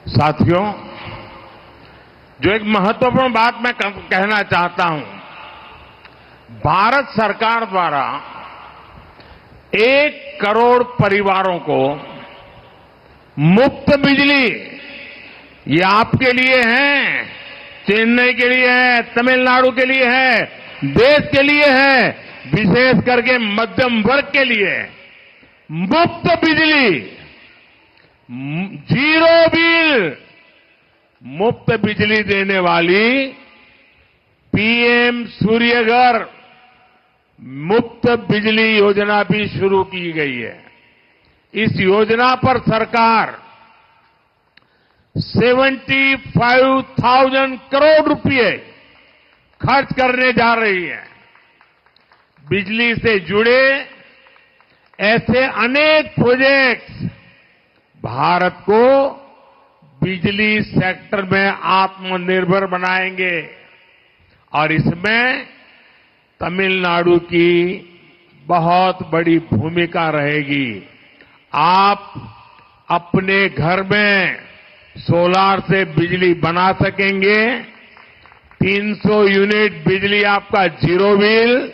साथियों, जो एक महत्वपूर्ण बात मैं कहना चाहता हूं, भारत सरकार द्वारा 1 करोड़ परिवारों को मुफ्त बिजली, ये आपके लिए है, चेन्नई के लिए है, तमिलनाडु के लिए है, देश के लिए है, विशेष करके मध्यम वर्ग के लिए मुफ्त बिजली, जीरो बिल, मुफ्त बिजली देने वाली पीएम सूर्यघर मुफ्त बिजली योजना भी शुरू की गई है। इस योजना पर सरकार 75,000 करोड़ रुपए खर्च करने जा रही है। बिजली से जुड़े ऐसे अनेक प्रोजेक्ट्स भारत को बिजली सेक्टर में आत्मनिर्भर बनाएंगे और इसमें तमिलनाडु की बहुत बड़ी भूमिका रहेगी। आप अपने घर में सोलार से बिजली बना सकेंगे, 300 यूनिट बिजली आपका जीरो बिल,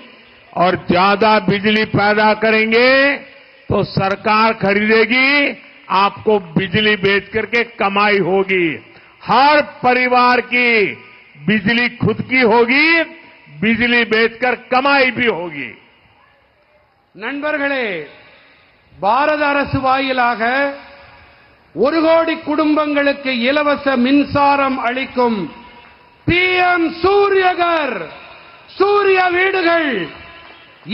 और ज्यादा बिजली पैदा करेंगे तो सरकार खरीदेगी, आपको बिजली बेच करके कमाई होगी। हर परिवार की बिजली खुद की होगी, बिजली बेचकर कमाई भी होगी। நண்பர்களே, பாரத அரசு வாயிலாக 1 கோடி குடும்பங்களுக்கு இலவச மின்சாரம் அளிக்கும் பிஎம் சூரியகர், சூரிய வீடுகள்,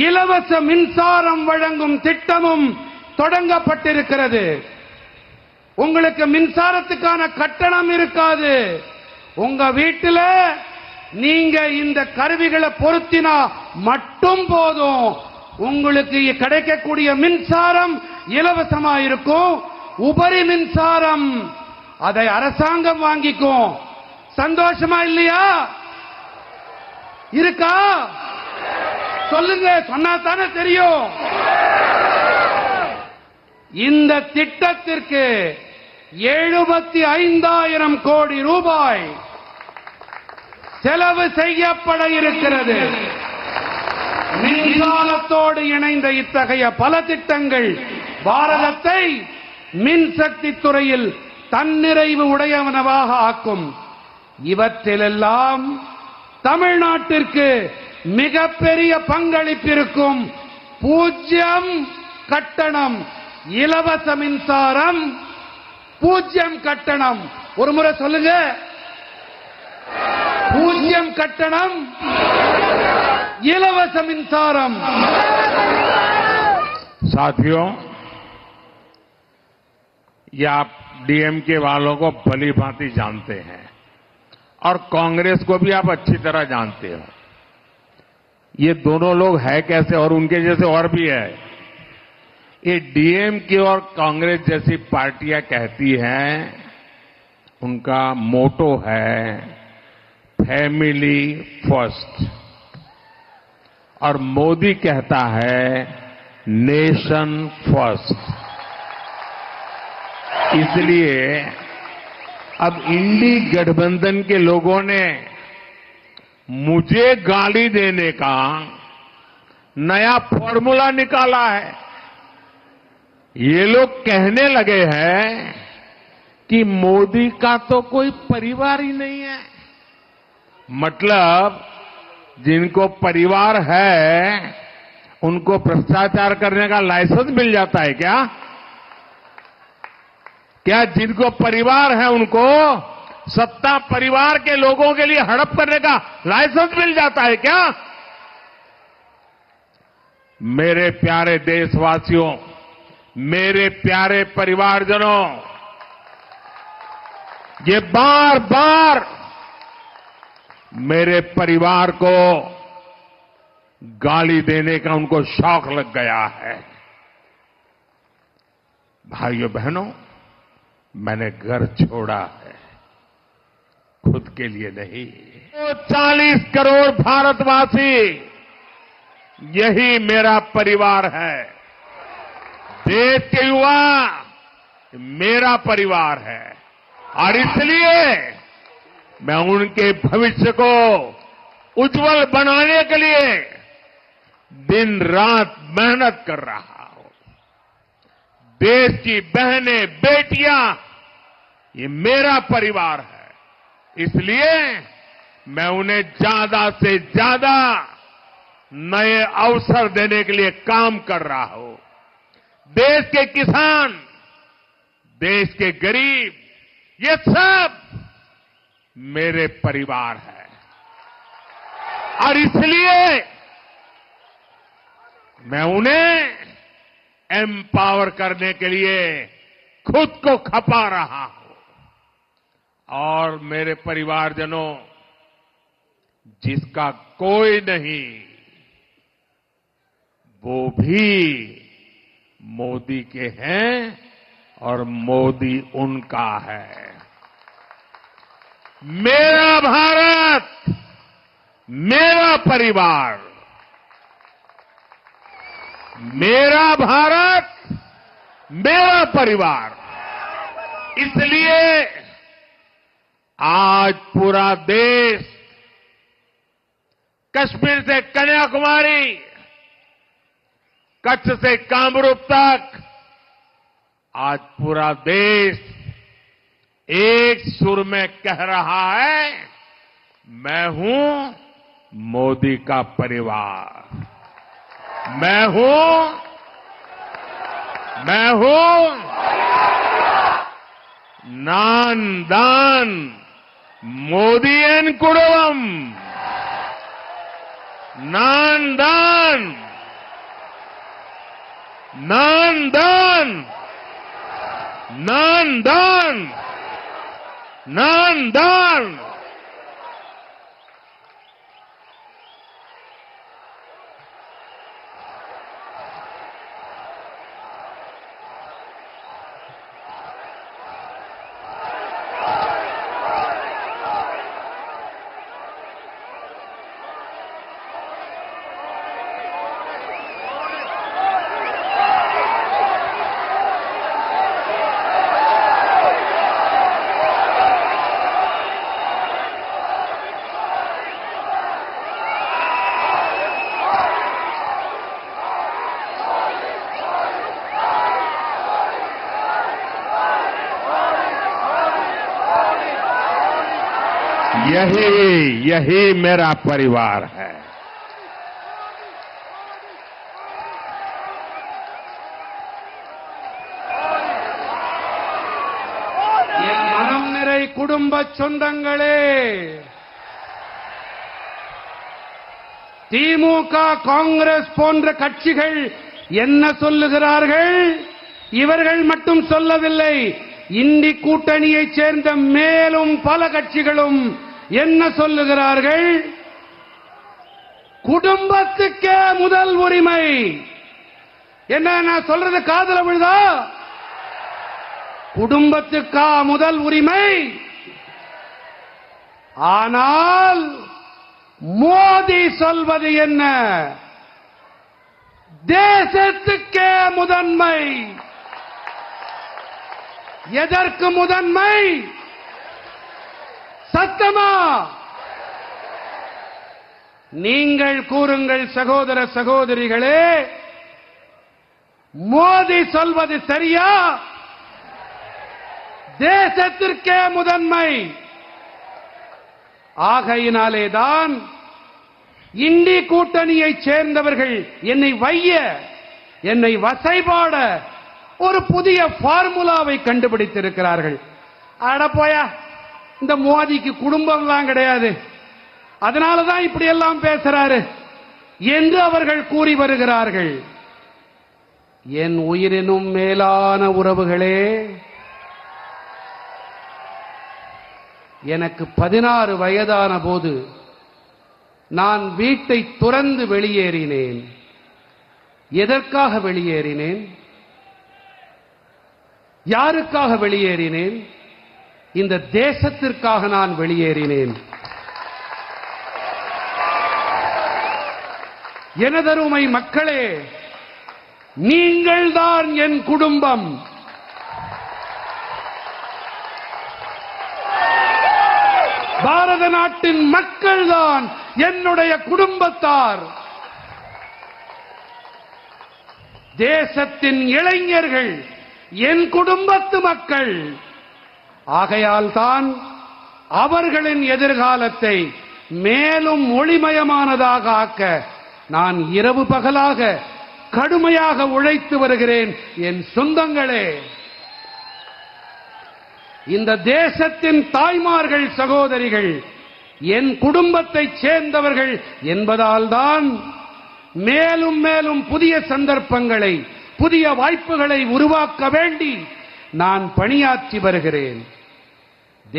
இலவச மின்சாரம் வழங்கும் திட்டமும் தொடங்கப்பட்டிருக்கிறது. உங்களுக்கு மின்சாரத்துக்கான கட்டணம் இருக்காது. உங்க வீட்டில நீங்க இந்த கருவிகளை பொருத்தினா மட்டும் போதும். உங்களுக்கு கிடைக்கக்கூடிய மின்சாரம் இலவசமா இருக்கும். உபரி மின்சாரம் அதை அரசாங்கம் வாங்கிக்கும். சந்தோஷமா இல்லையா? இருக்கா? சொல்லுங்க, சொன்னா தானே தெரியும். இந்த திட்டத்திற்கு 75,000 கோடி ரூபாய் செலவு செய்யப்பட இருக்கிறது. மின்சாரத்தோடு இணைந்த இத்தகைய பல திட்டங்கள் பாரதத்தை மின்சக்தி துறையில் தன்னிறைவு உடையவனவாக ஆக்கும். இவற்றிலெல்லாம் தமிழ்நாட்டிற்கு மிகப்பெரிய பங்களிப்பிருக்கும். 0 கட்டணம், இலவச மின்சாரம், 0 கட்டணம். ஒரு முறை சொல்லுங்க, 0 கட்டணம், இலவச மின்சாரம். साथियों, ये आप डीएमके वालों को भली भांति जानते हैं और कांग्रेस को भी आप अच्छी तरह जानते हो। ये दोनों लोग है कैसे, और उनके जैसे और भी है। ये डीएमके और कांग्रेस जैसी पार्टियां कहती हैं, उनका मोटो है फैमिली फर्स्ट, और मोदी कहता है नेशन फर्स्ट। इसलिए अब इंडी गठबंधन के लोगों ने मुझे गाली देने का नया फॉर्मूला निकाला है। ये लोग कहने लगे हैं कि मोदी का तो कोई परिवार ही नहीं है। मतलब जिनको परिवार है उनको भ्रष्टाचार करने का लाइसेंस मिल जाता है क्या? क्या जिनको परिवार है उनको सत्ता परिवार के लोगों के लिए हड़प करने का लाइसेंस मिल जाता है क्या? मेरे प्यारे देशवासियों, मेरे प्यारे परिवारजनों, ये बार बार मेरे परिवार को गाली देने का उनको शौक लग गया है। भाइयों बहनों, मैंने घर छोड़ा है, खुद के लिए नहीं। 40 करोड़ भारतवासी, यही मेरा परिवार है। देश के युवा मेरा परिवार है। और इसलिए मैं उनके भविष्य को उज्जवल बनाने के लिए दिन रात मेहनत कर रहा हूं। देश की बहनें, बेटियां, ये मेरा परिवार है। इसलिए मैं उन्हें ज्यादा से ज्यादा नए अवसर देने के लिए काम कर रहा हूं। देश के किसान, देश के गरीब, ये सब मेरे परिवार है। और इसलिए मैं उन्हें एम्पावर करने के लिए खुद को खपा रहा हूं। और मेरे परिवारजनों, जिसका कोई नहीं वो भी मोदी के हैं और मोदी उनका है। मेरा भारत, मेरा परिवार, मेरा भारत, मेरा परिवार। इसलिए आज पूरा देश, कश्मीर से कन्याकुमारी, कच्छ से कामरूप तक, आज पूरा देश एक सुर में कह रहा है, मैं हूं मोदी का परिवार, मैं हूं नान मोदीयन कुटुंबम, नान दान। यही मेरा परिवार है। என் மனம் நிறை குடும்ப சொந்தங்களே, திமுக, காங்கிரஸ் போன்ற கட்சிகள் என்ன சொல்லுகிறார்கள்? இவர்கள் மட்டும் சொல்லவில்லை, இந்தி கூட்டணியைச் சேர்ந்த மேலும் பல கட்சிகளும் என்ன சொல்லுகிறார்கள்? குடும்பத்துக்கே முதல் உரிமை. என்ன நான் சொல்றது காதுல விழுதா? குடும்பத்துக்கா முதல் உரிமை? ஆனால் மோடி சொல்வது என்ன? தேசத்துக்கே முதன்மை. எதற்கு முதன்மை? சத்தமா நீங்கள் கூறுங்கள் சகோதர சகோதரிகளே, மோடி சொல்வது சரியா? தேசத்திற்கே முதன்மை. ஆகையினாலேதான் இந்தி கூட்டணியைச் சேர்ந்தவர்கள் என்னை வைய, என்னை வசைபாட ஒரு புதிய பார்முலாவை கண்டுபிடித்திருக்கிறார்கள். அட போயா, இந்த மோடிக்கு குடும்பம்லாம் கிடையாது, அதனாலதான் இப்படி எல்லாம் பேசுறாரு என்று அவர்கள் கூறி வருகிறார்கள். என் உயிரினும் மேலான உறவுகளே, எனக்கு 16 வயதான போது நான் வீட்டை துறந்து வெளியேறினேன். எதற்காக வெளியேறினேன்? யாருக்காக வெளியேறினேன்? இந்த தேசத்திற்காக நான் வெளியேறினேன். எனதருமை மக்களே, நீங்கள்தான் என் குடும்பம். பாரத நாட்டின் மக்கள்தான் என்னுடைய குடும்பத்தார். தேசத்தின் இளைஞர்கள் என் குடும்பத்து மக்கள். ஆகையால் தான் அவர்களின் எதிர்காலத்தை மேலும் ஒளிமயமானதாக ஆக்க நான் இரவு பகலாக கடுமையாக உழைத்து வருகிறேன். என் சொந்தங்களே, இந்த தேசத்தின் தாய்மார்கள், சகோதரிகள் என் குடும்பத்தைச் சேர்ந்தவர்கள் என்பதால் தான் மேலும் மேலும் புதிய சந்தர்ப்பங்களை, புதிய வாய்ப்புகளை உருவாக்க வேண்டி நான் பணியாற்றி வருகிறேன்.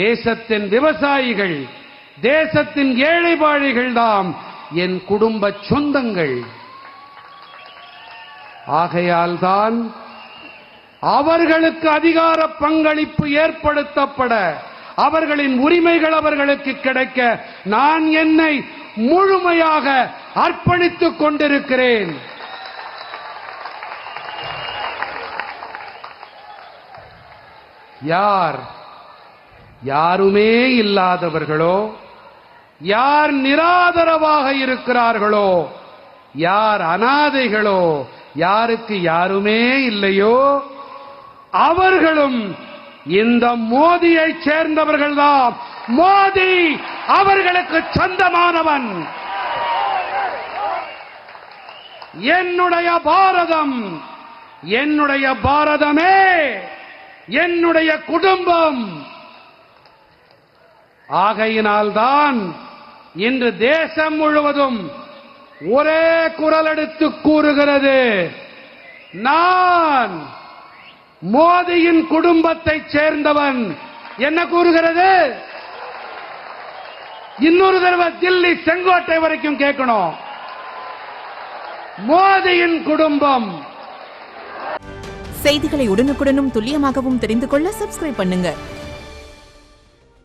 தேசத்தின் விவசாயிகள், தேசத்தின் ஏழை பாழைகள் தாம் என் குடும்ப சொந்தங்கள். ஆகையால் தான் அவர்களுக்கு அதிகார பங்களிப்பு ஏற்படுத்தப்பட, அவர்களின் உரிமைகள் அவர்களுக்கு கிடைக்க நான் என்னை முழுமையாக அர்ப்பணித்துக் கொண்டிருக்கிறேன். யாருமே இல்லாதவர்களோ, யார் நிராதரவாக இருக்கிறார்களோ, யார் அனாதைகளோ, யாருக்கு யாருமே இல்லையோ அவர்களும் இந்த மோதியை சேர்ந்தவர்கள்தான். மோதி அவர்களுக்கு சொந்தமானவன். என்னுடைய பாரதம், என்னுடைய பாரதமே என்னுடைய குடும்பம். ஆகையினால்தான் இன்று தேசம் முழுவதும் ஒரே குரல் எடுத்து கூறுகிறது, நான் மோதியின் குடும்பத்தைச் சேர்ந்தவன். என்ன கூறுகிறது? இன்னொரு தடவை தில்லி செங்கோட்டை வரைக்கும் கேட்கணும். மோதியின் குடும்பம். செய்திகளை உடனுக்குடனும் துல்லியமாகவும் தெரிந்து கொள்ள சப்ஸ்கிரைப் பண்ணுங்க.